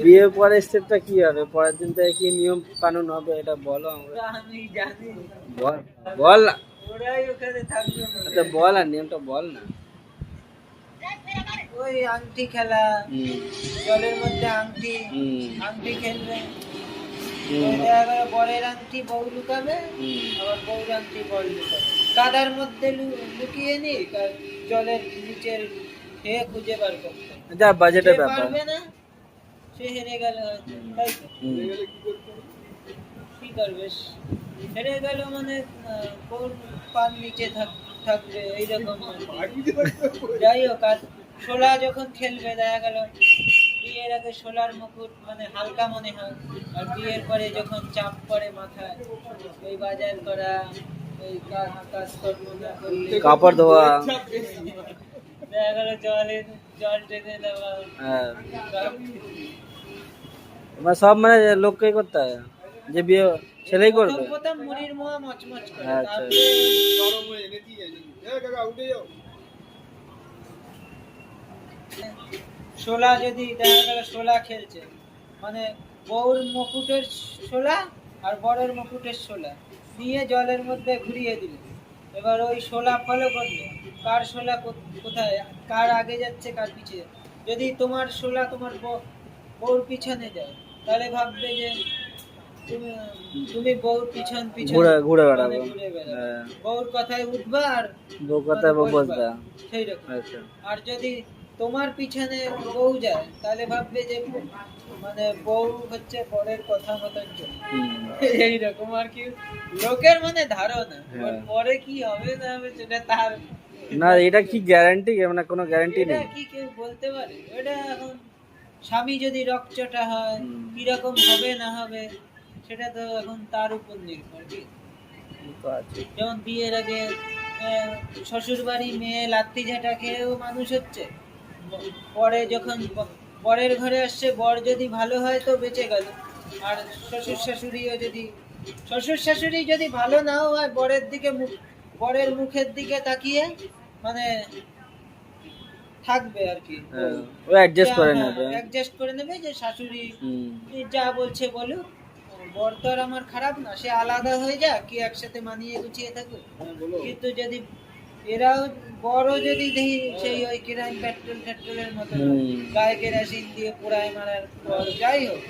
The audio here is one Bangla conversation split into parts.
বিয়ের পরের স্টেপটা কি হবে? পরের দিন থেকে কি নিয়ম কানুন হবে এটা বলো আমরা। আমি জানি বল বল না। ওরাই ওখানে থাকবে আচ্ছা বল, আর নিয়মটা বল না। ওই আংটি খেলা, হুম জলের মধ্যে আংটি হুম আংটি খেলবে। হুম ওই দেখা গেল বরের আংটি বউ লুকাবে, হুম। আবার বউর আংটি বর লুকাবে। কাদার মধ্যে লুকিয়ে নি, জলের নিচের খুঁজে বার করতে হবে। যা যে বাজেটের ব্যাপার। পারবে না সে হেরে গেল হয়তো, তাই তো? হুম। কি করবে? হেরে গেল মানে কোন পান নিচে থাকবে এইরকম। যাই হোক, আর শোলা যখন খেলবে দেখা গেল বিয়ের আগে শোলার মুকুট মানে হালকা মনে হয়, আর বিয়ের পরে যখন চাপ পড়ে মাথায়, ওই বাজার করা, ওই কাজকর্ম না করলে কাপড় ধোয়া। দেখা গেল জল টেনে দেওয়া। হ্যাঁ, মানে সব মানে লোককেই করতে হয়, যে বিয়ে ছেলেই করবে। প্রথম প্রথম মুড়ির মোয়া মচমচ করে, আচ্ছা। শোলা যদি দেখা গেল শোলা খেলছে, মানে বউর মুকুটের শোলা আর বরের মুকুটের শোলা নিয়ে জলের মধ্যে ঘুরিয়ে দিল। এবার ওই শোলা ফলো করলো কার শোলা কোথায়, কার আগে যাচ্ছে কার পিছে। যদি তোমার শোলা তোমার বউর পিছনে যায়, তাহলে ভাববে যে তুমি তুমি বউর পিছন পিছন ঘুরে ঘুরে মানে বেড়াবো। ঘুরে বেড়াবে, হ্যাঁ, বউর কথায় উঠবা আর বউ কথায় মানে বসবা। সেই রকম। আচ্ছা। আর যদি তোমার পিছনে বউ যায়, তাহলে ভাববে যে মানে বউ হচ্ছে বরের কথা মতন চলে। হুম। এইরকম আর কি লোকের মানে ধারণা। হ্যাঁ। পরে কি হবে না হবে সেটা তার না এটা কি গ্যারান্টি, মানে কোনো গ্যারান্টি এটা নেই। কি কেউ বলতে পারে? ওটা এখন স্বামী যদি রকচটা হয়, হুম। কিরকম হবে না হবে সেটা তো এখন তার উপর নির্ভর। কি তো আছে। যেমন বিয়ের আগে শ্বশুর বাড়ি মেয়ে লাত্তি ঝাঁটা খেয়েও মানুষ হচ্ছে, পরে যখন বরের ঘরে আসছে, বর যদি ভালো হয় তো বেঁচে গেল। আর শ্বশুর শাশুড়ি যদি ভালো নাও হয়, বরের মুখের দিকে তাকিয়ে মানে থাকবে আর কি। হ্যাঁ, ও অ্যাডজাস্ট করে নেবে। অ্যাডজাস্ট করে নেবে যে শাশুড়ি হুম। যা বলছে বলুক, বর তো আর আমার খারাপ না, সে আলাদা হয়ে যাক, কি একসাথে মানিয়ে গুছিয়ে থাকুক। কিন্তু যদি এরাও বড় যদি দেখি সেই ওই কেরাইন পেট্রোলের মতো গায়ে কেরাসিন দিয়ে পোড়ায় মারার পর যাই হোক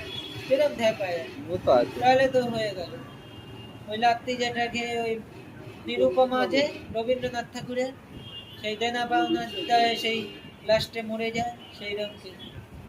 সেরকম দেখায়, ও তো আছে। তাহলে তো হয়ে গেল। ওই লাত্তি যেটা খেয়ে ওই নিরুপমা যে রবীন্দ্রনাথ ঠাকুরের সেই দেনা পাওনা সেই লাস্টে মরে যায়, সেই রকম